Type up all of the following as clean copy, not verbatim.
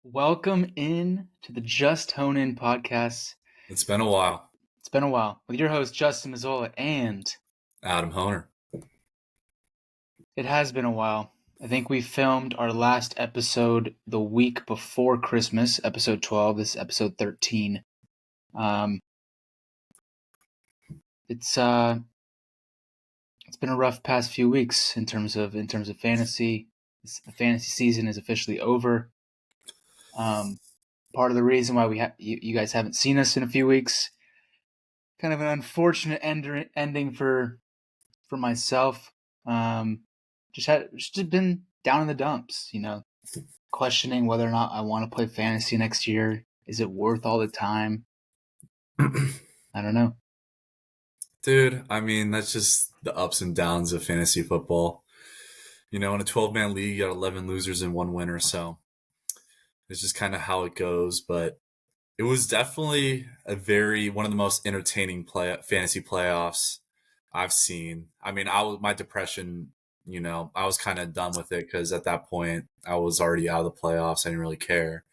Welcome in to the Just Hone In podcast. It's been a while. It's been a while with your host Justin Mazzola, and Adam Honer. it has been a while. I think we filmed our last episode the week before Christmas, episode 12. This is episode 13. Um, it's been a rough past few weeks in terms of fantasy. The fantasy season is officially over. Part of the reason why you guys haven't seen us in a few weeks. Kind of an unfortunate ending for myself. Just been down in the dumps, questioning whether or not I want to play fantasy next year. Is it worth all the time? I don't know. Dude, I mean, that's just the ups and downs of fantasy football. In a 12-man league, you got 11 losers and one winner, so it's just kind of how it goes. But it was definitely one of the most entertaining fantasy playoffs I've seen. I mean, my depression, I was kind of done with it because at that point I was already out of the playoffs. I didn't really care.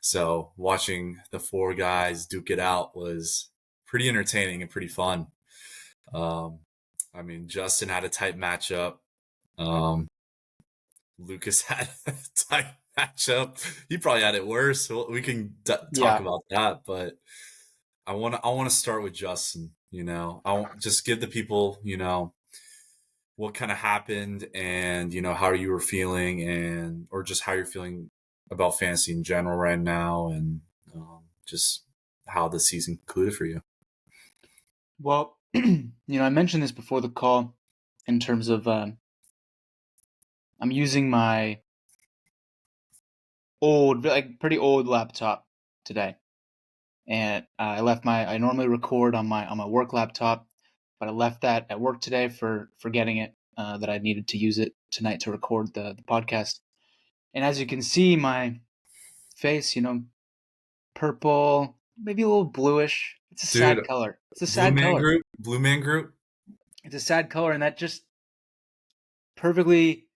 So watching the four guys duke it out was pretty entertaining and pretty fun. I mean, Justin had a tight matchup. Lucas had a tight matchup. He probably had it worse. We can talk about that, but I want to start with Justin. I want just give the people, what kind of happened and how you were feeling or just how you're feeling about fantasy in general right now, and just how the season concluded for you. Well, I mentioned this before the call in terms of I'm using my pretty old laptop today, and I normally record on my work laptop, but I left that at work today for forgetting it that I needed to use it tonight to record the podcast. And as you can see, my face, purple, maybe a little bluish. It's a sad color. It's a sad color. Blue Man Group. It's a sad color, and that just perfectly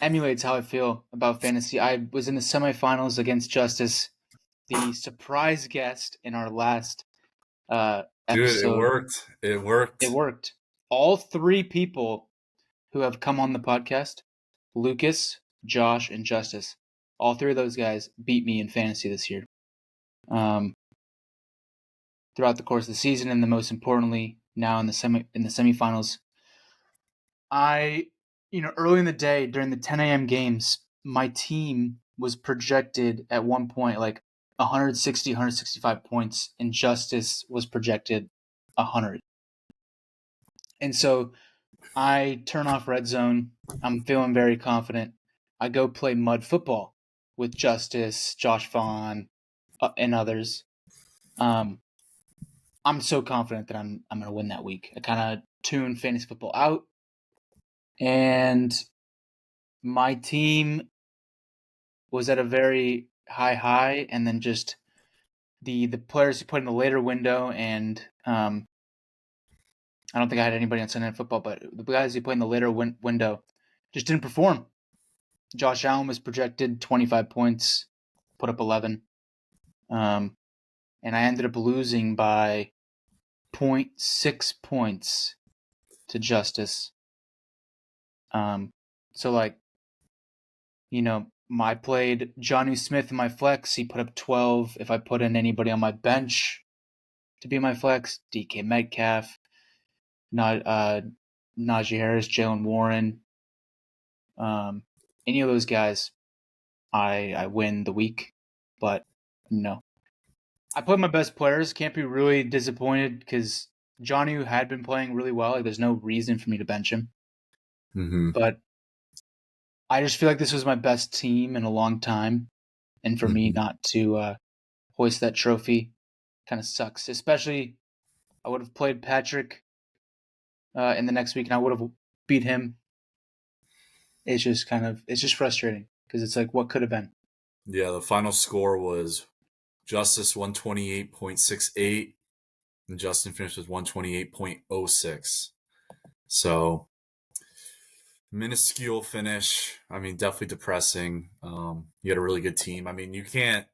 emulates how I feel about fantasy. I was in the semifinals against Justice, the surprise guest in our last episode. Dude, it worked. It worked. All three people who have come on the podcast, Lucas, Josh, and Justice, all three of those guys beat me in fantasy this year. Throughout the course of the season, and most importantly, now in the semifinals. Early in the day during the 10 a.m. games, my team was projected at one point like 160, 165 points, and Justice was projected 100. And so I turn off Red Zone. I'm feeling very confident. I go play mud football with Justice, Josh Vaughn, and others. I'm so confident that I'm going to win that week. I kind of tune fantasy football out, and my team was at a very high, and then just the players who put in the later window, and I don't think I had anybody on Sunday Night Football, but the guys who played in the later window just didn't perform. Josh Allen was projected 25 points, put up 11. And I ended up losing by 0.6 points to Justice. So I played Jonnu Smith in my flex. He put up 12. If I put in anybody on my bench to be my flex, DK Metcalf, Najee Harris, Jalen Warren, any of those guys, I win the week. But no, I played my best players. Can't be really disappointed because Jonnu had been playing really well. Like, there's no reason for me to bench him. Mm-hmm. But I just feel like this was my best team in a long time, and for me not to hoist that trophy kind of sucks. Especially, I would have played Patrick in the next week, and I would have beat him. It's just frustrating because it's like, what could have been? Yeah, the final score was Justice 128.68, and Justin finished with 128.06. So minuscule finish. I mean, definitely depressing. You had a really good team. I mean, you can't.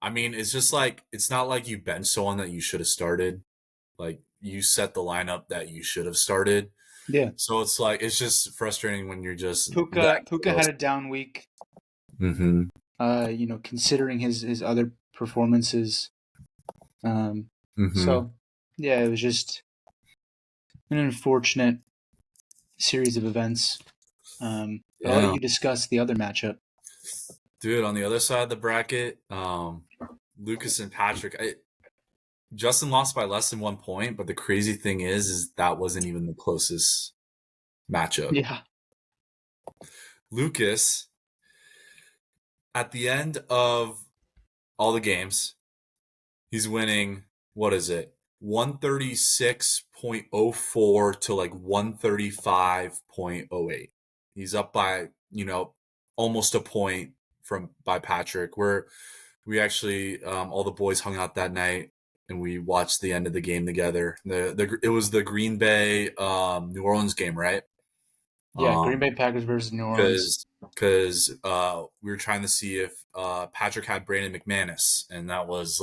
I mean, it's just like it's not like you bench someone that you should have started. Like you set the lineup that you should have started. Yeah. So it's like it's just frustrating when you're just that Puka close. had a down week. Mm-hmm. Considering his other performances. Mm-hmm. So yeah, it was just an unfortunate series of events. But I'll let Yeah. you discuss the other matchup. Dude, on the other side of the bracket, Lucas and Patrick. Justin lost by less than 1 point, but the crazy thing is that wasn't even the closest matchup. Yeah. Lucas, at the end of all the games, he's winning, what is it? 136.04 to like 135.08. He's up by, almost a point by Patrick. We actually all the boys hung out that night and we watched the end of the game together. It was the Green Bay New Orleans game, right? Yeah, Green Bay Packers versus New Orleans. Because we were trying to see if Patrick had Brandon McManus, and that was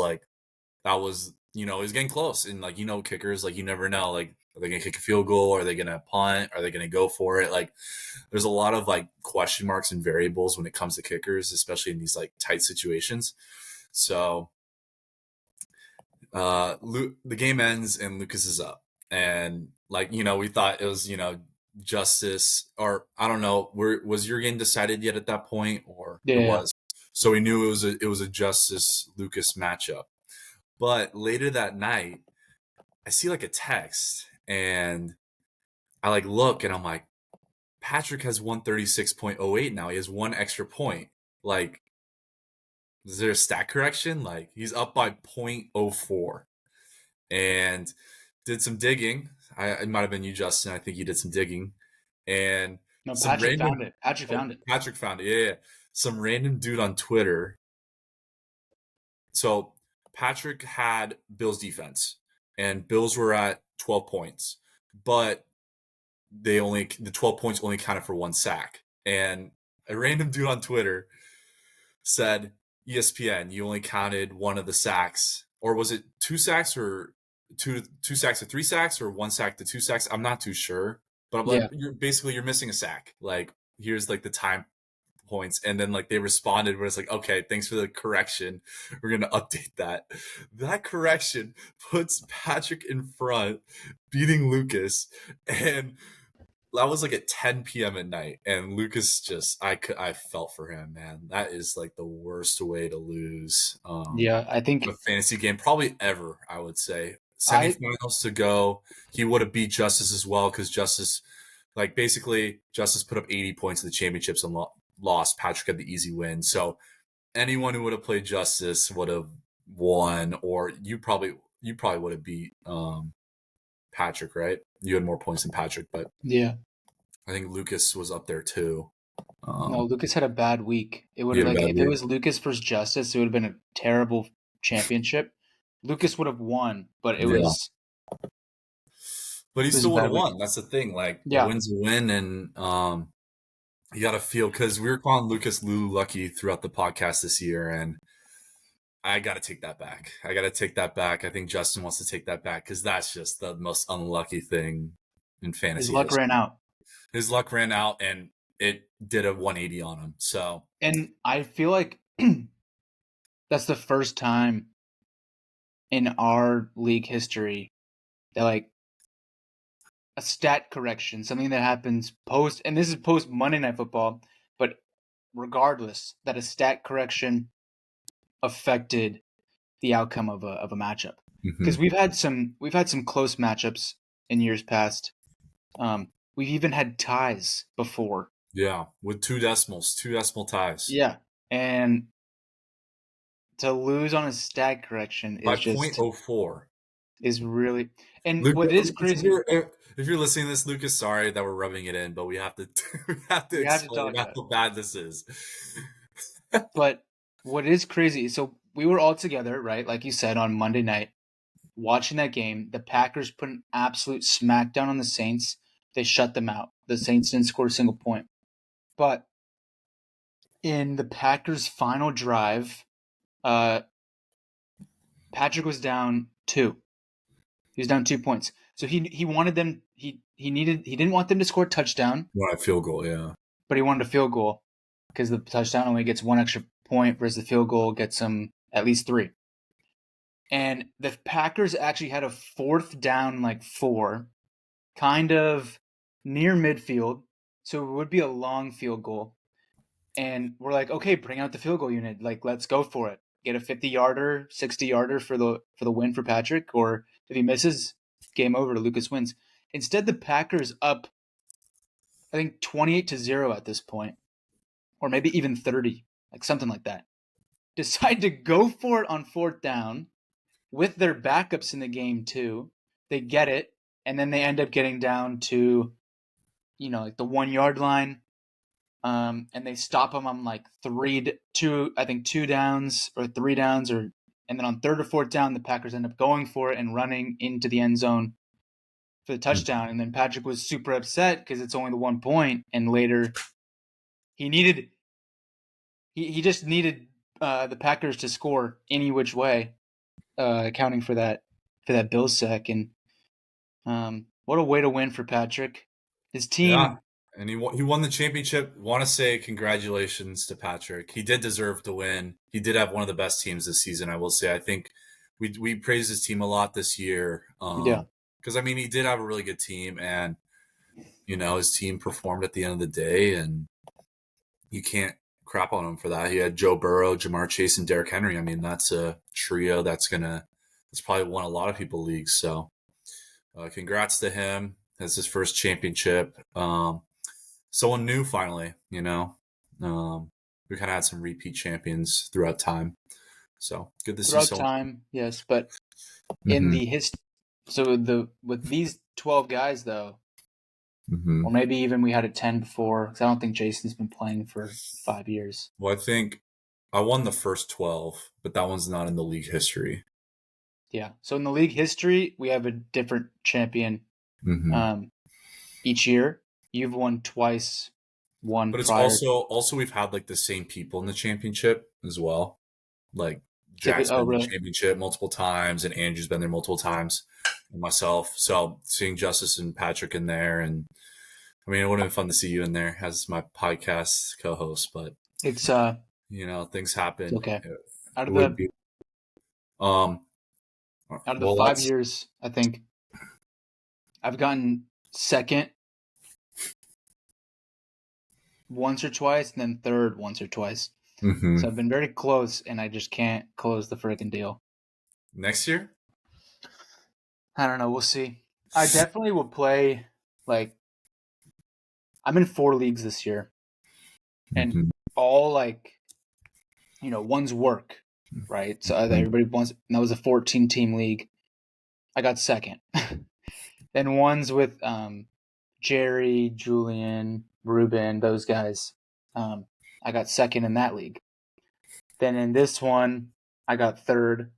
he was getting close, and kickers, like you never know, like are they gonna kick a field goal, are they gonna punt, are they gonna go for it? Like there's a lot of like question marks and variables when it comes to kickers, especially in these like tight situations. So the game ends and Lucas is up, and we thought it was Justice, or I don't know, was your game decided yet at that point, or it Yeah. was? So we knew it was a Justice Lucas matchup. But later that night, I see like a text, and I like look, and I'm like, Patrick has 136.08 now. He has one extra point. Like, is there a stat correction? Like, he's up by 0.04. And did some digging. It might have been you, Justin. I think you did some digging. And No, some Patrick random found it. Patrick found it. Patrick found it. Yeah, yeah. Some random dude on Twitter. So Patrick had Bills defense, and Bills were at 12 points, but the 12 points only counted for one sack. And a random dude on Twitter said, ESPN, you only counted one of the sacks, or was it two sacks or two sacks to three sacks, or one sack to two sacks? I'm not too sure, but Yeah. you're missing a sack. Like here's like the time points, and then like they responded where it's like, okay, thanks for the correction, we're gonna update that. That correction puts Patrick in front, beating Lucas, and that was like at 10 p.m. at night, and Lucas just I felt for him, man. That is like the worst way to lose Yeah, I think a fantasy game probably ever, I would say. I Semifinals to go, he would have beat Justice as well, because Justice, like basically Justice put up 80 points in the championships and lost. Patrick had the easy win. So anyone who would have played Justice would have won, or you probably would have beat Patrick, right? You had more points than Patrick, but yeah. I think Lucas was up there too. No, Lucas had a bad week. It would He have had a like bad if it week. was Lucas versus Justice, it would have been a terrible championship. Lucas would have won, but it Yeah. was But he it was a still would bad have week. won. That's the thing. Like a Yeah. win's a win, and you got to feel, because we were calling Lucas Lou Lucky throughout the podcast this year, and I got to take that back. I think Justin wants to take that back, because that's just the most unlucky thing in His fantasy luck ran history. out. His luck ran out, and it did a 180 on him. So, And I feel like that's the first time in our league history that like a stat correction, something that happens post, and this is post Monday Night Football, but regardless, that a stat correction affected the outcome of a matchup. Because we've had some close matchups in years past. We've even had ties before. yeah, with two decimal ties. Yeah, and to lose on a stat correction By is just 0.04. is really, and what is Lucas, crazy. if you're listening to this, Lucas, sorry that we're rubbing it in, but we have to we have to We have to explain talk about how it. bad this is. But what is crazy, so we were all together, right? Like you said, on Monday night, watching that game. The Packers put an absolute smackdown on the Saints. They shut them out. The Saints didn't score a single point. But in the Packers' final drive, Patrick was down 2. He was down 2 points. So he wanted them. He didn't want them to score a touchdown. Want a field goal, yeah. But he wanted a field goal because the touchdown only gets 1 extra point, whereas the field goal gets him at least 3. And the Packers actually had a 4th down, 4, kind of near midfield. So it would be a long field goal. And we're like, okay, bring out the field goal unit. Let's go for it. Get a 50-yarder, 60-yarder for the win for Patrick. Or if he misses, game over. Lucas wins. Instead, the Packers up, I think, 28-0 at this point. Or maybe even 30, something like that. Decide to go for it on 4th down with their backups in the game too. They get it, and then they end up getting down to, the 1-yard line. And they stop them on 2 downs or 3 downs, and then on 3rd or 4th down, the Packers end up going for it and running into the end zone for the touchdown. And then Patrick was super upset because it's only the 1 point, and later he just needed the Packers to score any which way, accounting for that Bills sack. And what a way to win for Patrick. His team. Yeah. And he won the championship. Want to say congratulations to Patrick. He did deserve to win. He did have one of the best teams this season, I will say. I think we praised his team a lot this year. Yeah. Because, he did have a really good team. And, his team performed at the end of the day. And you can't crap on him for that. He had Joe Burrow, Jamar Chase, and Derrick Henry. That's a trio that's probably won a lot of people leagues. So congrats to him. That's his first championship. Someone new finally, we kind of had some repeat champions throughout time. So good to see throughout time, yes. But in the with these 12 guys though, or maybe even we had a 10 before, because I don't think Jason's been playing for 5 years. Well, I think I won the first 12, but that one's not in the league history. Yeah. So in the league history, we have a different champion each year. You've won twice. One, but it's prior. also we've had the same people in the championship as well. Jack's been in the championship multiple times, and Andrew's been there multiple times, and myself. So seeing Justice and Patrick in there, and it would have been fun to see you in there as my podcast co-host. But it's things happen. Okay. Out of the 5 years, I think I've gotten second once or twice, and then third once or twice. So I've been very close, and I just can't close the freaking deal. Next year? I don't know. We'll see. I definitely will play, I'm in 4 leagues this year, and all, one's work, right? So everybody wants, and that was a 14-team league. I got second. Then one's with Jerry, Julian, Ruben, those guys. I got second in that league. Then in this one, I got third.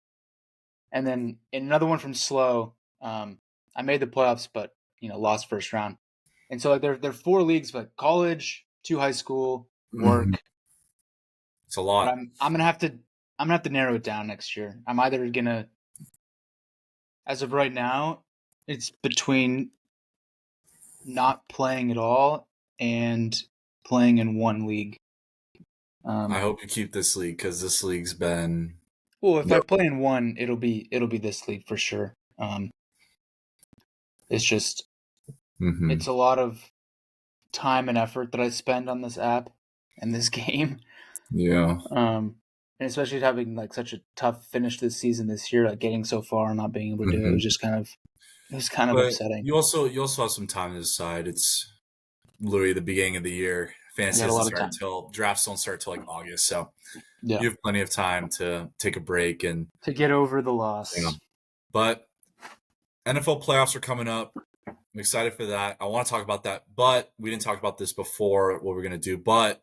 And then in another one from Slow, I made the playoffs, but lost first round. And so there are 4 leagues, but college, 2 high school, work. It's a lot. But I'm gonna have to narrow it down next year. I'm either gonna, as of right now, it's between not playing at all and playing in 1 league. I hope you keep this league, because this league's been. Well, if I play in 1, it'll be this league for sure. It's just it's a lot of time and effort that I spend on this app and this game. Yeah. And especially having such a tough finish this season this year, getting so far and not being able to do it, it was just kind of upsetting. You also have some time to decide. It's literally the beginning of the year. Fantasy doesn't start until drafts don't start till August, so you have plenty of time to take a break and to get over the loss. But NFL playoffs are coming up. I'm excited for that. I want to talk about that, but we didn't talk about this before what we're gonna do. But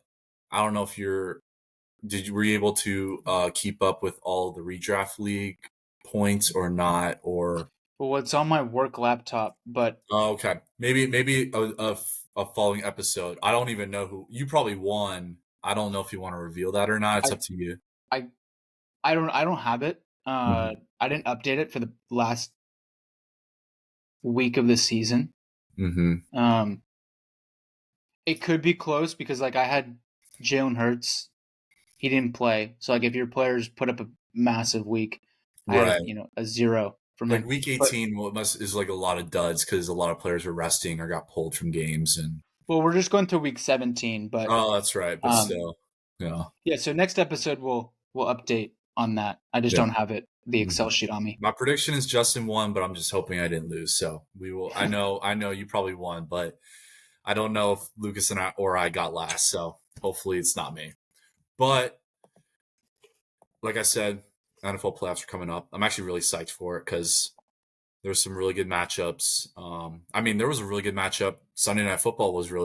I don't know if were you able to keep up with all the redraft league points or not? Or Well, it's on my work laptop, but Oh, okay. Maybe a following episode. I don't even know who you probably won. I don't know if you want to reveal that or not. It's I up to you. I I don't have it. Mm-hmm. I didn't update it for the last week of the season. Mm-hmm. Um, it could be close because like I had Jalen Hurts, he didn't play. So like if your players put up a massive week, I had Right. a 0 from Like him. week But 18 is like a lot of duds because a lot of players are resting or got pulled from games and well, we're just going through week 17. But oh, that's right. But um, still, yeah, yeah. So next episode we'll update on that. I just yeah. don't have it the Excel Mhm. sheet on me. My prediction is Justin won, but I'm just hoping I didn't lose. So we will. I know you probably won, but I don't know if Lucas and I got last. So hopefully it's not me. But like I said, NFL playoffs are coming up. I'm actually really psyched for it because there's some really good matchups. I mean, there was a really good matchup. Sunday Night Football was was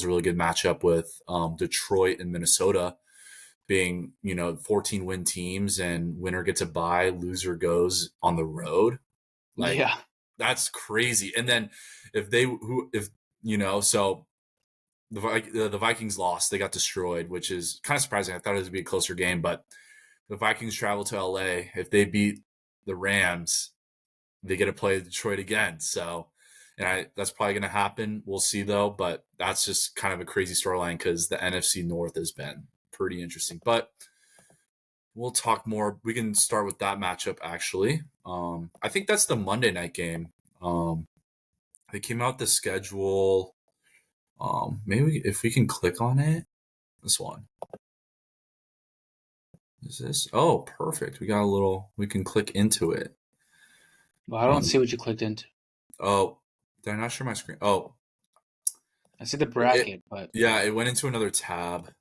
a really good matchup with Detroit and Minnesota being 14 win teams, and winner gets a bye, loser goes on the road. Like Yeah. that's crazy. And then if so the Vikings lost, they got destroyed, which is kind of surprising. I thought it would be a closer game, but the Vikings travel to LA. If they beat the Rams, they get to play Detroit again. So, that's probably going to happen. We'll see though, but that's just kind of a crazy storyline because the NFC North has been pretty interesting. But we'll talk more. We can start with that matchup actually. I think that's the Monday night game. They came out the schedule. Maybe if we can click on it, this one is this. Oh, perfect. We got a little. We can click into it. Well, I don't Um, see what you clicked into. oh, did I not share my screen? Oh, I see the it. bracket, but Yeah, it went into another tab.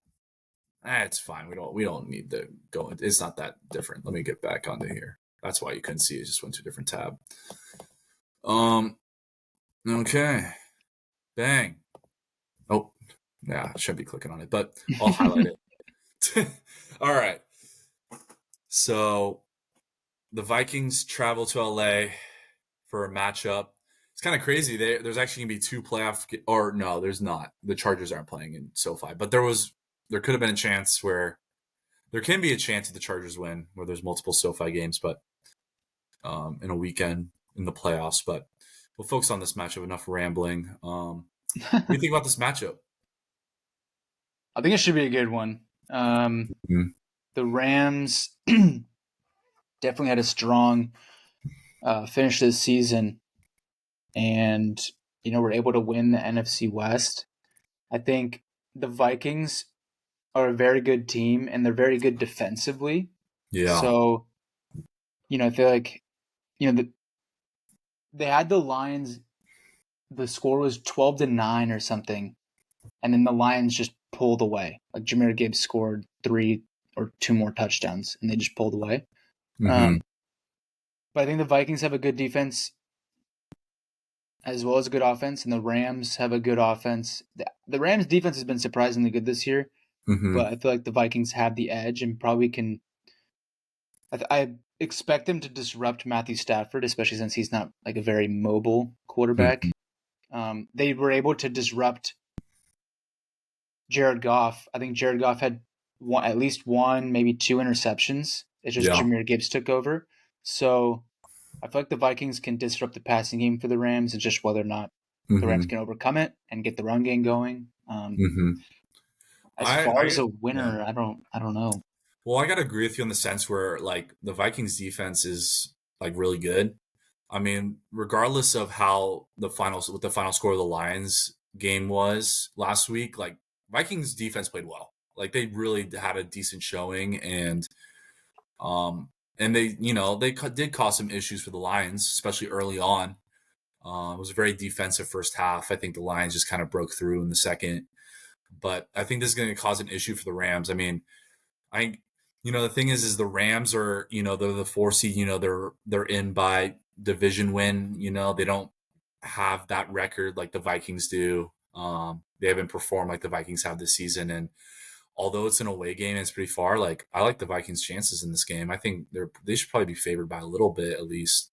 It's fine. We don't need to go. It's not that different. Let me get back onto here. That's why you couldn't see it. It just went to a different tab. Um. Okay. Bang. Oh, yeah. I shouldn't be clicking on it, but I'll highlight it. All right. So the Vikings travel to LA for a matchup. It's kind of crazy. There's actually gonna be two playoff, or no, there's not. The Chargers aren't playing in SoFi, but there could have been a chance where there can be a chance that the Chargers win, where there's multiple SoFi games, but in a weekend in the playoffs. But we'll focus on this matchup. Enough rambling. What do you think about this matchup? I think it should be a good one. Mm-hmm. The Rams definitely had a strong finish to the season, and were able to win the NFC West. I think the Vikings are a very good team, and they're very good defensively. Yeah. So, I feel like they had the Lions. The score was 12-9 or something, and then the Lions just pulled away. Like Jahmyr Gibbs scored 3 or 2 more touchdowns, and they just pulled away. Mm-hmm. Um, but I think the Vikings have a good defense as well as a good offense, and the Rams have a good offense. The Rams' defense has been surprisingly good this year, Mm-hmm. but I feel like the Vikings have the edge and probably can. I expect them to disrupt Matthew Stafford, especially since he's not like a very mobile Mm-hmm. quarterback. They were able to disrupt Jared Goff. I think Jared Goff had at least one, maybe 2 interceptions. It's just Yeah. Jahmyr Gibbs took over. So I feel like the Vikings can disrupt the passing game for the Rams. It's just whether or not the Rams Mm-hmm. can overcome it and get the run game going. Mm-hmm. As far as a Yeah. winner, I don't know. Well, I gotta agree with you in the sense where like the Vikings defense is like really good. I mean, regardless of how what the final score of the Lions game was last week, like Vikings defense played well. Like they really had a decent showing, um, and did cause some issues for the Lions, especially early on. It was a very defensive first half. I think the Lions just kind of broke through in the second, but I think this is going to cause an issue for the Rams. I mean, I the thing is the Rams are they're the 4 seed. They're in by division win. They don't have that record like the Vikings do. They haven't performed like the Vikings have this season, and although it's an away game and it's pretty far, like I like the Vikings' chances in this game. I think they should probably be favored by a little bit at least.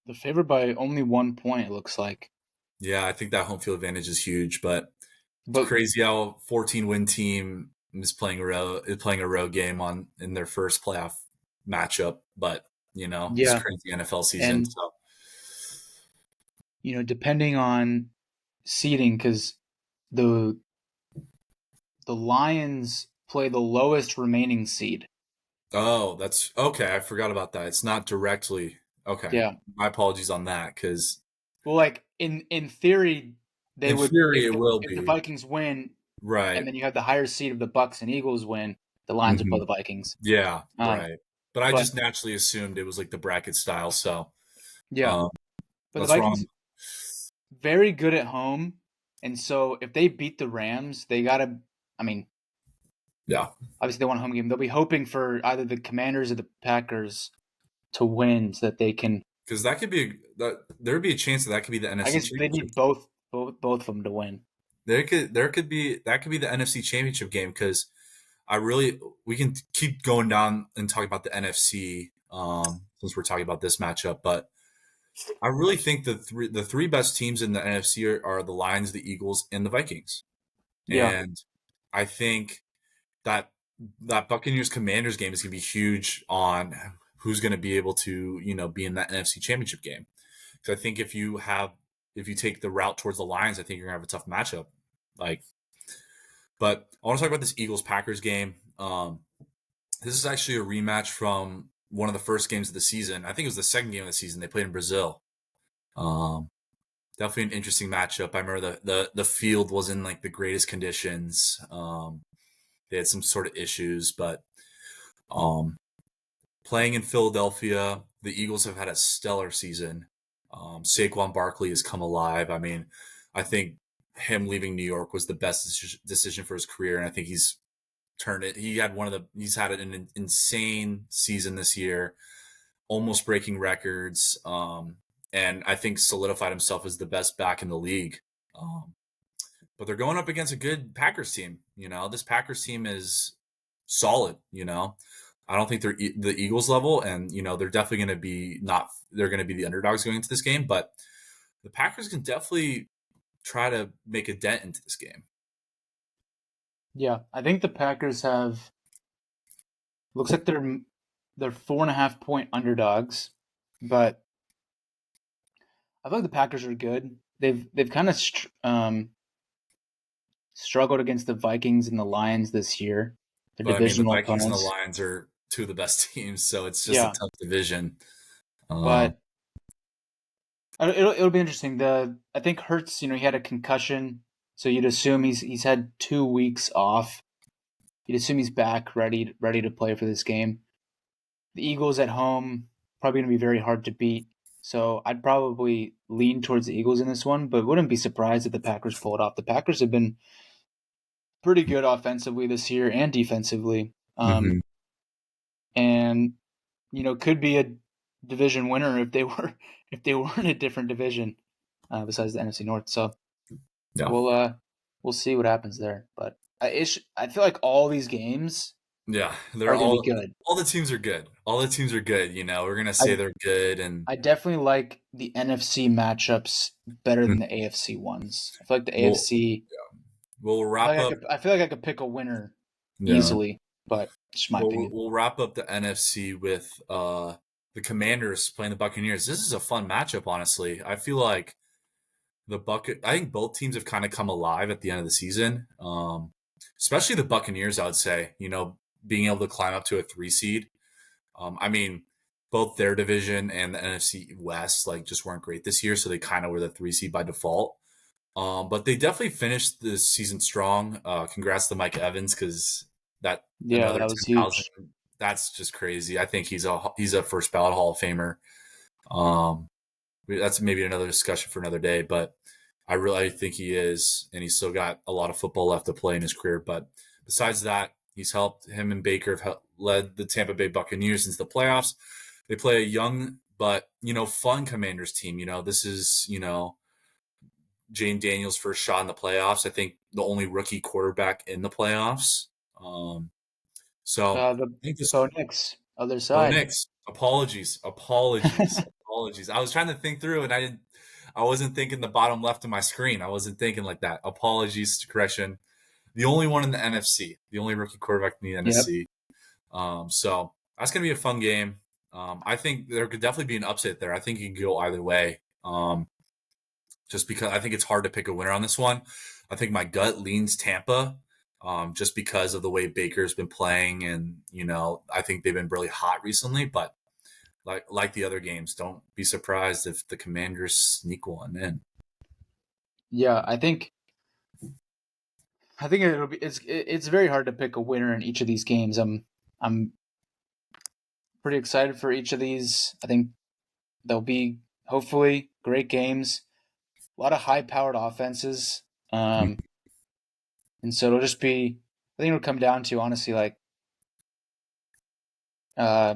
They're favored by only 1 point, it looks like. Yeah, I think that home field advantage is huge, but it's But crazy how 14-win team is playing a road game in their first playoff matchup. But it's yeah, crazy NFL season. and So depending on seeding, because the the Lions play the lowest remaining seed. that's okay. I forgot about that. It's not directly okay. Yeah. My apologies on that because Well, like in theory, they in would theory if it the will if the be Vikings win, and right. then you have the higher seed of the Bucks and Eagles win, the Lions would play Hmm. the Vikings. Yeah, Um, right. But I but just naturally assumed it was like the bracket style. So yeah, um, but the that's Vikings wrong. very good at home, and so if they beat the Rams, they gotta. I mean, Yeah. obviously they want a home game. They'll be hoping for either the Commanders or the Packers to win, so that they can. Because that could be that there would be a chance that could be the I NFC guess they Championship. need both of them to win. There could be that could be the NFC Championship game because we can keep going down and talk about the NFC since we're talking about this matchup, but I really think the three best teams in the NFC are the Lions, the Eagles, and the Vikings, Yeah, and I think that that Buccaneers Commanders game is going to be huge on who's going to be able to be in that NFC Championship game. So I think if you take the route towards the Lions, I think you're gonna have a tough matchup. Like, but I want to talk about this Eagles Packers game. This is actually a rematch from one of the first games of the season. I think it was the second game of the season. They played in Brazil. Um, Definitely an interesting matchup. I remember the field was in like the greatest conditions. They had some sort of issues, but um, playing in Philadelphia, the Eagles have had a stellar season. Saquon Barkley has come alive. I mean, I think him leaving New York was the best decision for his career, and I think he's turned it. He's had an insane season this year, almost breaking records, and I think solidified himself as the best back in the league. Um, but they're going up against a good Packers team. This Packers team is solid. I don't think they're the Eagles level, and they're definitely going to be not. They're going to be the underdogs going into this game, but the Packers can definitely try to make a dent into this game. yeah. I think the Packers have. Looks like they're 4.5 point underdogs, but I feel like the Packers are good. They've kind of struggled against the Vikings and the Lions this year. They're But I mean, the divisional Vikings and the opponents. Lions are two of the best teams, so it's just a Yeah, tough division. Um, but it'll be interesting. I think Hurts, he had a concussion, so you'd assume he's had 2 weeks off. You'd assume he's back, ready to play for this game. The Eagles at home, probably going to be very hard to beat. So I'd probably lean towards the Eagles in this one, but wouldn't be surprised if the Packers pull it off. The Packers have been pretty good offensively this year and defensively, mhm. and could be a division winner if they were in a different division besides the NFC North. So Yeah, we'll see what happens there. But I feel like all these games yeah, they're are going to be good. all the teams are good. All the teams are good. We're gonna I say they're good, and I definitely like the NFC matchups better mm, than the AFC ones. I feel like the we'll AFC. we'll wrap up. I feel like I could pick a winner Yeah, easily, but just my well, we'll opinion. we'll wrap up the NFC with the Commanders playing the Buccaneers. This is a fun matchup, honestly. I feel like I think both teams have kind of come alive at the end of the season. Especially the Buccaneers, I would say. Being able to climb up to a 3 seed. I mean, both their division and the NFC West like just weren't great this year, so they kind of were the 3 seed by default. But they definitely finished this season strong. Congrats to Mike Evans because that Yeah, another that was 10,000. huge. That's just crazy. I think he's a first ballot Hall of Famer. Um, that's maybe another discussion for another day, but I really think he is, and he's still got a lot of football left to play in his career. But besides that, he's helped him and Baker have led the Tampa Bay Buccaneers into the playoffs. They play a young but fun Commanders team. This is Jane Daniels' first shot in the playoffs. I think the only rookie quarterback in the playoffs. So The I think this Bo Nix, other Bo side. Nix. Apologies. Apologies. I was trying to think through, and I wasn't thinking the bottom left of my screen. I wasn't thinking like that. Apologies to correction. The only one in the NFC, the only rookie quarterback in the Yep. NFC. So that's gonna be a fun game. I think there could definitely be an upset there. I think it can go either way. Just because I think it's hard to pick a winner on this one. I think my gut leans Tampa, just because of the way Baker's been playing, and I think they've been really hot recently. But like the other games, don't be surprised if the Commanders sneak one in. Yeah, I think it's very hard to pick a winner in each of these games. I'm pretty excited for each of these. I think they'll be hopefully great games. A lot of high-powered offenses, and so it'll just be. I think it'll come down to honestly like uh,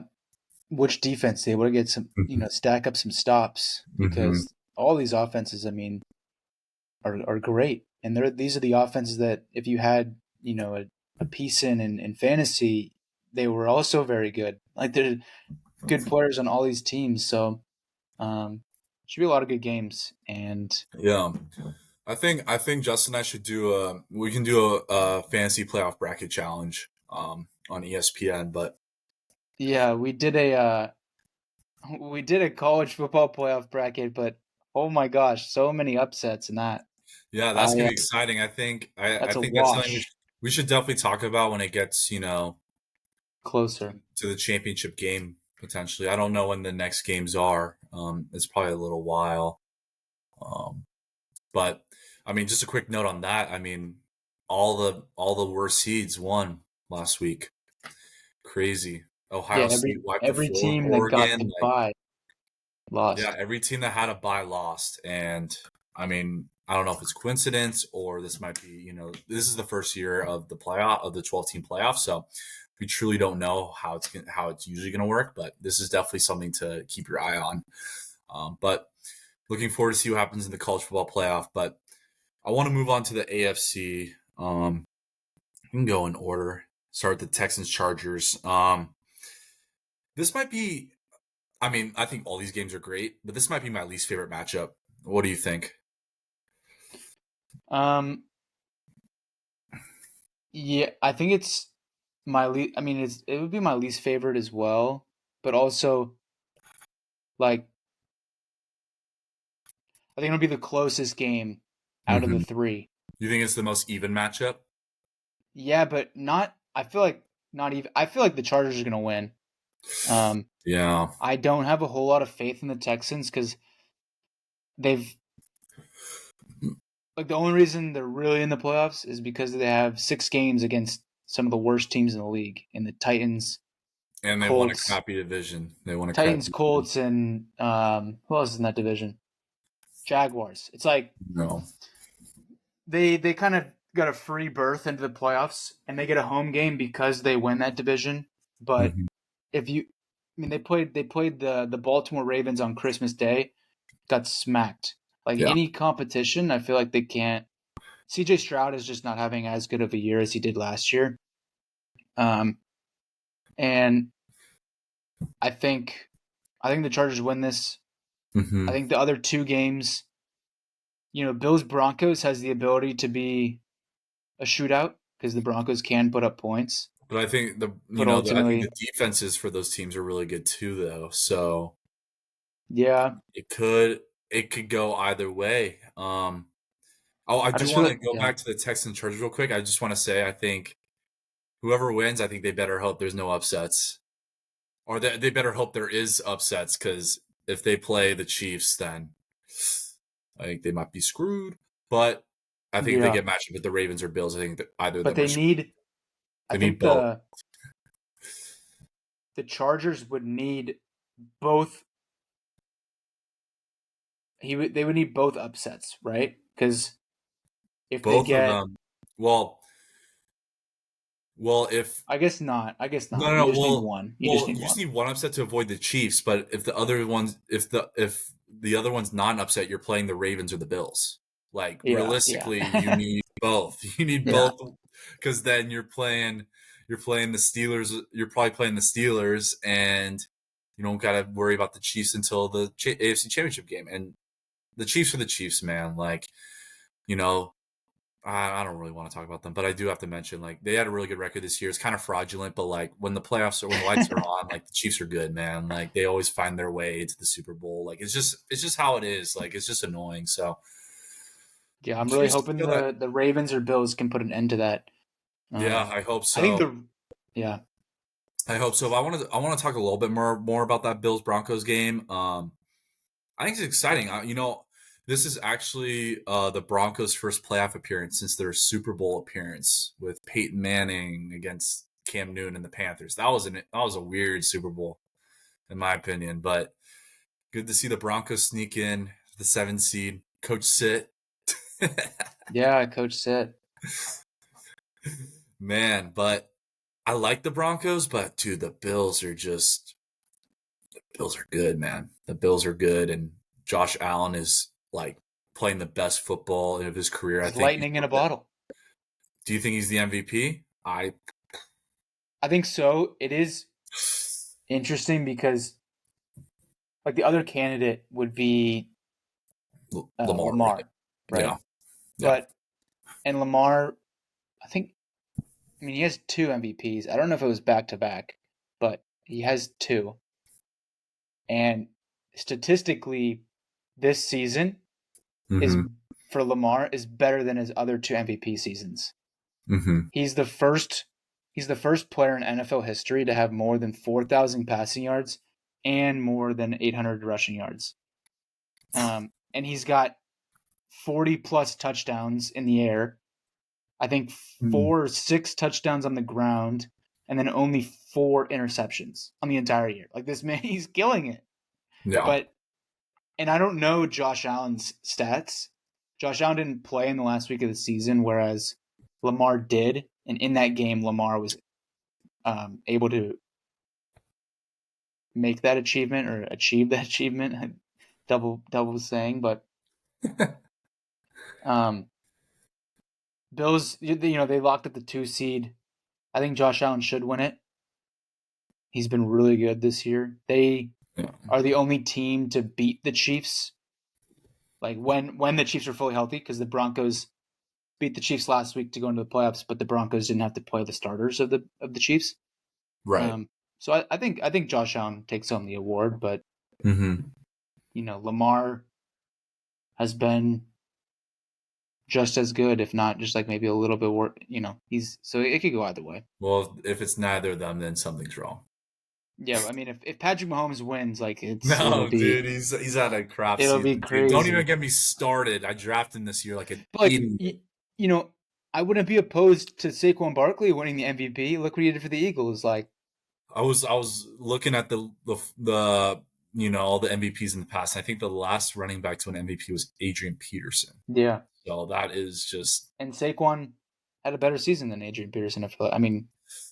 which defense they able to get some, stack up some stops Mm-hmm. because all these offenses, I mean, are great, and these are the offenses that if you had a piece in fantasy, they were also very good. Like they're good players on all these teams, so should be a lot of good games. And Yeah, I think Justin and I should we can do a fantasy playoff bracket challenge on ESPN, but yeah, we did a college football playoff bracket, but oh my gosh, so many upsets in that. yeah, I that's gonna be exciting. I That's a think that's something wash we should definitely talk about when it gets closer. to the championship game potentially. I don't know when the next games are. It's probably a little while. Um, but I mean, just a quick note on that. I mean, all the worst seeds won last week. Crazy. Yeah, Ohio State wiped the every floor with team that got Oregon. the Like, bye yeah, lost. every team that had a bye lost. And I mean, I don't know if it's coincidence or this might be, this is the first year of the 12-team playoff. So we truly don't know how it's usually going to work, but this is definitely something to keep your eye on. But looking forward to see what happens in the college football playoff. But I want to move on to the AFC. We can go in order. Start with the Texans Chargers. This might be. I mean, I think all these games are great, but this might be my least favorite matchup. What do you think? Um, yeah, I think it's I mean, it would be my least favorite as well, but also like I think it'll be the closest game out of the Mm-hmm. three. You think it's the most even matchup? Yeah, but not. I feel like not even. I feel like the Chargers are gonna win. Um, Yeah. I don't have a whole lot of faith in the Texans because they've like the only reason they're really in the playoffs is because they have 6 games against some of the worst teams in the league, in the And they won a Colts, crappy division. They won a Titans, crappy division. Colts, and who else is in that division? Jaguars. It's like No. they kind of got a free berth into the playoffs, and they get a home game because they win that division. But Mm-hmm. if you, I mean, they played the Baltimore Ravens on Christmas Day, got smacked. Like Yeah. any competition, I feel like they can't. CJ Stroud is just not having as good of a year as he did last year. Um, and I think the Chargers win this. I Mm-hmm. think the other 2 games, Bills Broncos has the ability to be a shootout because the Broncos can put up points, But I think but I think ultimately, the defenses for those teams are really good too, though. So yeah, it could go either way. Oh, I I do just feel want to like go yeah, back to the Texans Chargers real quick. I just want to say I think whoever wins, I think they better hope there's no upsets, or they better hope there is upsets because if they play the Chiefs, then I think they might be screwed. But I think if they yeah, get matched up with the Ravens or Bills, I think that either of but them are they screwed. need. I They need think both. the Chargers would need both. They would need both upsets, right? Because if they Both of get, them. Well, if I guess not. I guess no, not. no, You no. just need one. You just need You just one. need one upset to avoid the Chiefs. But if the other ones, if the other one's not an upset, you're playing the Ravens or the Bills. Like Yeah, yeah, realistically, you need both. You need yeah, both because then you're playing the Steelers. You're probably playing the Steelers, and You don't got to worry about the Chiefs until the AFC Championship game. And the Chiefs are the Chiefs, man. Like, you know, I don't really want to talk about them, but I do have to mention, like, they had a really good record this year. It's kind of fraudulent, but like when the playoffs or when the lights are on, like the Chiefs are good, man. Like they always find their way to the Super Bowl. Like it's just how it is. Like it's just annoying. So Yeah, I'm really curious to hoping feel that. the Ravens or Bills can put an end to that. Yeah, I hope I think so. yeah. I hope so. But I want to talk a little bit more about that Bills Broncos game. I think it's exciting. This is actually the Broncos' first playoff appearance since their Super Bowl appearance with Peyton Manning against Cam Newton and the Panthers. That was a weird Super Bowl, in my opinion. But good to see the Broncos sneak in the 7 seed. Coach Sit. Yeah, Coach said. Man, but I like the Broncos, but dude, the Bills are good, man. The Bills are good, and Josh Allen is like playing the best football of his career. I It's think. lightning in a bottle. Do you think he's the MVP? I think so. It is interesting because like the other candidate would be Lamar, right? Yeah. But and Lamar, I mean he has 2 MVPs. I don't know if it was back to back, but he has 2. And statistically, this season is Mm-hmm. for Lamar is better than his other 2 MVP seasons. Mm-hmm. He's the first player in NFL history to have more than 4,000 passing yards and more than 800 rushing yards. And he's got 40 plus touchdowns in the air. I think 4 or 6 touchdowns on the ground, and then only 4 interceptions on the entire year. Like this man, he's killing it. Yeah. And I don't know Josh Allen's stats. Josh Allen didn't play in the last week of the season, whereas Lamar did. And in that game, Lamar was able to make that achievement or achieve that achievement. double saying, but Bills, they locked up the 2 seed. I think Josh Allen should win it. He's been really good this year. They are the only team to beat the Chiefs. Like when the Chiefs were fully healthy, because the Broncos beat the Chiefs last week to go into the playoffs, but the Broncos didn't have to play the starters of the Chiefs. Right. So I think Josh Allen takes home the award, but Mm-hmm. Lamar has been just as good, if not just like maybe a little bit worse. So it could go either way. Well, if it's neither of them, then something's wrong. Yeah, I mean, if Patrick Mahomes wins, like No, dude, he's had a crap it'll season. be crazy. Don't even get me started. I drafted him this year like an idiot. I wouldn't be opposed to Saquon Barkley winning the MVP. Look what he did for the Eagles. Like, I was looking at the all the MVPs in the past. And I think the last running back to an MVP was Adrian Peterson. Yeah. So that is just. And Saquon had a better season than Adrian Peterson. I mean,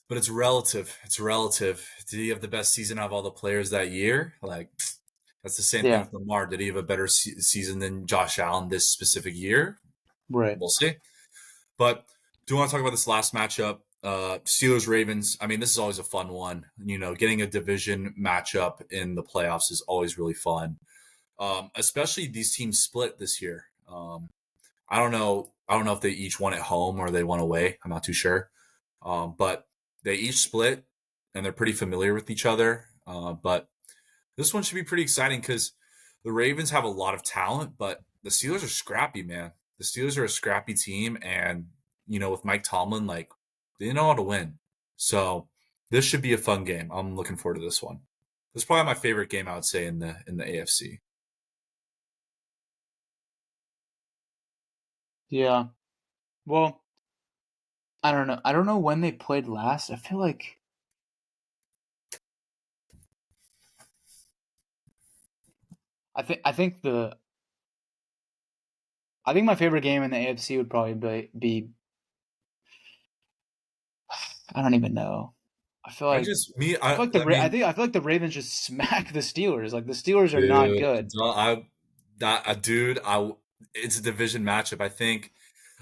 but it's relative. It's relative. Did he have the best season out of all the players that year? Like, that's the same thing with Lamar. Did he have a better season than Josh Allen this specific year? Right. We'll see. But do you want to talk about this last matchup? Steelers Ravens. I mean, this is always a fun one. Getting a division matchup in the playoffs is always really fun. Especially these teams split this year. I don't know if they each won at home or they won away. I'm not too sure. But they each split and they're pretty familiar with each other. But this one should be pretty exciting because the Ravens have a lot of talent, but the Steelers are scrappy, man. The Steelers are a scrappy team, and with Mike Tomlin, like, they know how to win. So this should be a fun game. I'm looking forward to this one. This is probably my favorite game, I would say, in the AFC. Yeah. Well, I don't know. I don't know when they played last. I feel like I think my favorite game in the AFC would probably be I don't even know. I feel like I feel like the Ravens just smack the Steelers. Like the Steelers are not good. Dude, it's a division matchup.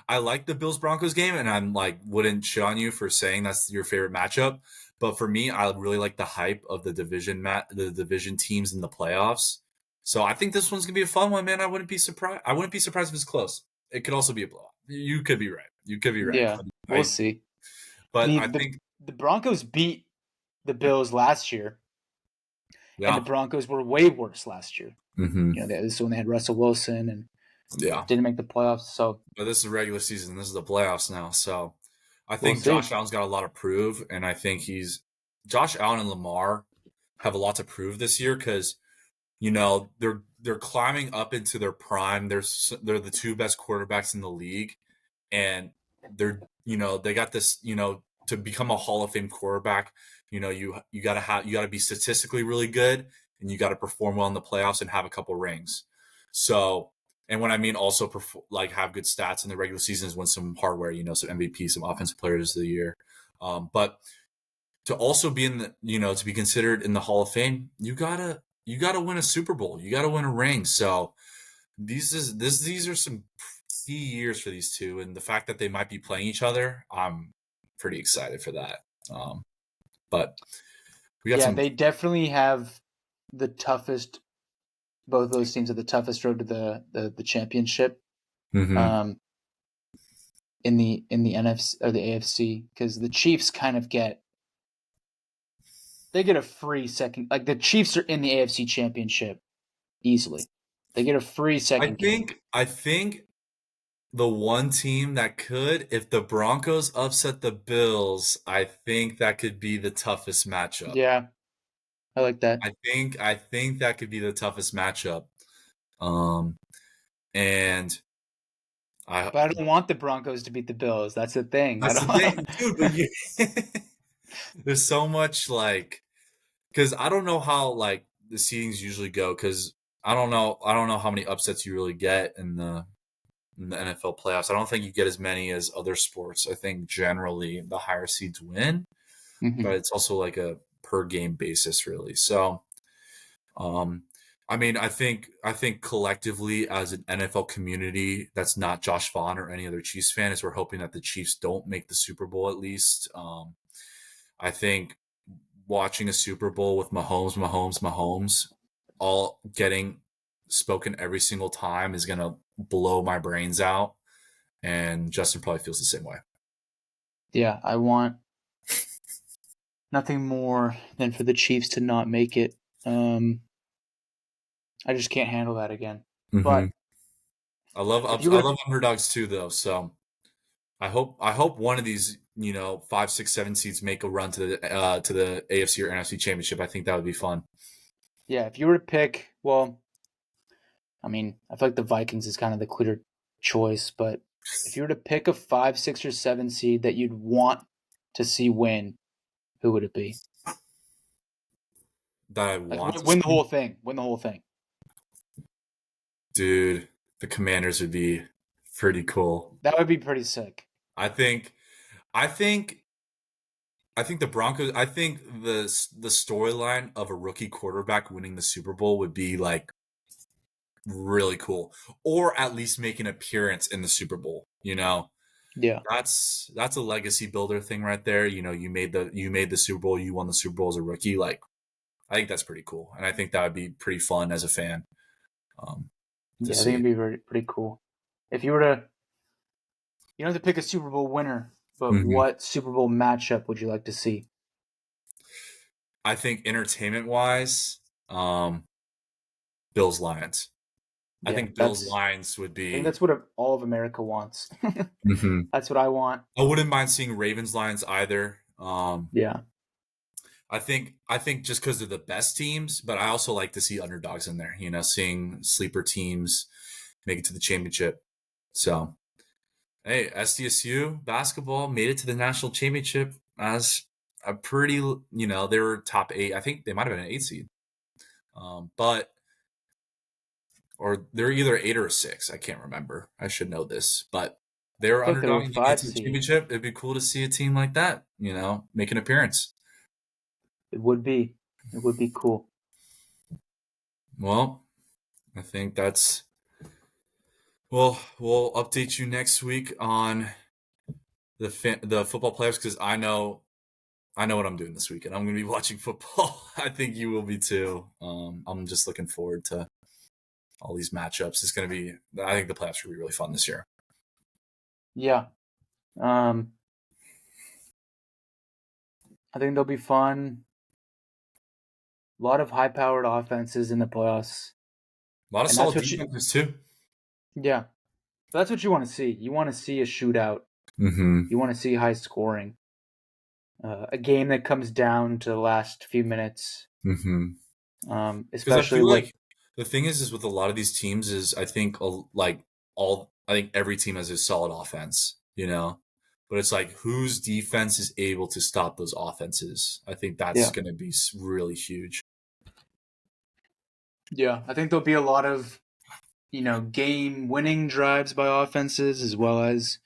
I like the Bills Broncos game, and I'm like wouldn't shit on you for saying that's your favorite matchup. But for me, I really like the hype of the the division teams in the playoffs. So I think this one's gonna be a fun one, man. I wouldn't be surprised. I wouldn't be surprised if it's close. It could also be a blowout. You could be right. You could be right. Yeah, we'll see. But The I the think, the Broncos beat the Bills last year, and the yeah, Broncos were way worse last year. hmm This is when they had Russell Wilson and yeah. didn't make the playoffs. So But this is regular season. This is the playoffs now. So I we'll think see. Josh Allen's got a lot to prove, and I think Josh Allen and Lamar have a lot to prove this year because they're climbing up into their prime. They're the two best quarterbacks in the league, and they got this to become a Hall of Fame quarterback. You gotta be statistically really good, and you got to perform well in the playoffs and have a couple rings. So, and when I mean also have good stats in the regular season is win some hardware, some MVP, some offensive players of the year. But to also be in the to be considered in the Hall of Fame, you gotta win a Super Bowl. You gotta win a ring. So these are some key years for these two, and the fact that they might be playing each other, I'm pretty excited for that. But we got Yeah, some. they definitely have the toughest. Both of those teams have the toughest road to the championship. Mhm. Um, in the NFC or the AFC, because the Chiefs kind of get a free second. Like the Chiefs are in the AFC Championship easily. They get a free I second game. think I think the one team that could, if the Broncos upset the Bills, I think that could be the toughest matchup. Yeah, I like that. I think that could be the toughest matchup. Um, and I But I don't want the Broncos to beat the Bills. That's the thing. I that's the don't. thing, dude. But there's so much because I don't know how the seedings usually go because I don't know how many upsets you really get in the NFL playoffs. I don't think you get as many as other sports. I think generally the higher seeds win, but Mhm. it's also like a per game basis really. So, um, I mean, I think collectively as an NFL community, that's not Josh Vaughn or any other Chiefs fan, is we're hoping that the Chiefs don't make the Super Bowl at least. I think watching a Super Bowl with Mahomes, all getting spoken every single time is gonna blow my brains out. And Justin probably feels the same way. Yeah, I want nothing more than for the Chiefs to not make it. Um, I just can't handle that again. hmm But I love if ups. you I were to, love underdogs too, though. So I hope one of these 5, 6, 7 seeds make a run to the AFC or NFC championship. I think that would be fun. yeah, if you were to pick, well, I mean, I feel like the Vikings is kind of the clear choice, but if you were to pick a 5, 6, or 7 seed that you'd want to see win, who would it be? That I Like want to win the see, whole thing. Win the whole thing. dude. The Commanders would be pretty cool. That would be pretty sick. I think. I think. I think the Broncos. I think the storyline of a rookie quarterback winning the Super Bowl would be really cool, or at least make an appearance in the Super Bowl. Yeah. That's a legacy builder thing right there. You made the Super Bowl, you won the Super Bowl as a rookie. I think that's pretty cool, and I think that would be pretty fun as a fan um, to Yeah, I think see. it'd be pretty cool. If you were to, you don't have to pick a Super Bowl winner, but hmm what Super Bowl matchup would you like to see? I think entertainment wise, Bills Lions. I Yeah, think Bills Lions would I think be. that's what all of America wants. Mhm. That's what I want. I wouldn't mind seeing Ravens Lions either. Yeah. I think just because they're the best teams, but I also like to see underdogs in there. Seeing sleeper teams make it to the championship. So, hey, SDSU basketball made it to the national championship as a pretty. They were top 8. I think they might have been an 8 seed, but or they're either 8 or 6. I can't remember. I should know this, but they I were feel like they were underdog a and get 5 to the seed. championship. It'd be cool to see a team like that, make an appearance. It would be. It would be cool. Well, I think that's Well, we'll update you next week on the football players because I know what I'm doing this weekend. I'm going to be watching football. I think you will be too. I'm just looking forward to all these matchups. It's going to be. I think the playoffs will be really fun this year. Yeah. I think they'll be fun. A lot of high-powered offenses in the playoffs. A lot of And that's solid what defenses too. Yeah. That's what you want to see. You want to see a shootout. Mm-hmm. You want to see high scoring. A game that comes down to the last few minutes. Mm-hmm. Because I Especially feel with like the thing is with a lot of these teams is I think I think every team has a solid offense, but it's like whose defense is able to stop those offenses. I think that's going to be really huge. Yeah, I think there'll be a lot of game-winning drives by offenses as well as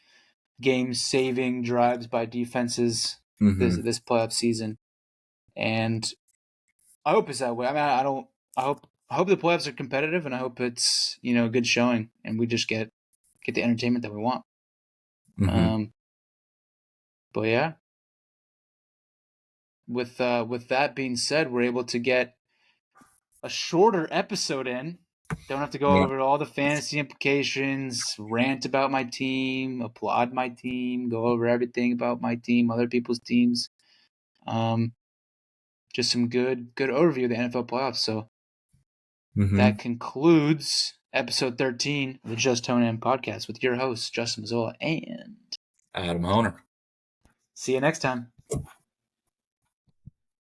game-saving drives by defenses Mm-hmm. this playoff season, and I hope it's that way. I mean, I don't. I hope the playoffs are competitive, and I hope it's a good showing, and we just get the entertainment that we want. Mm-hmm. But yeah, with that being said, we're able to get a shorter episode in. Don't have to go Yeah. over all the fantasy implications, rant about my team, applaud my team, go over everything about my team, other people's teams. Just some good overview of the NFL playoffs. So that concludes episode 13 of the Just Tone In podcast with your hosts, Justin Mazzola and Adam Honer. see you next time.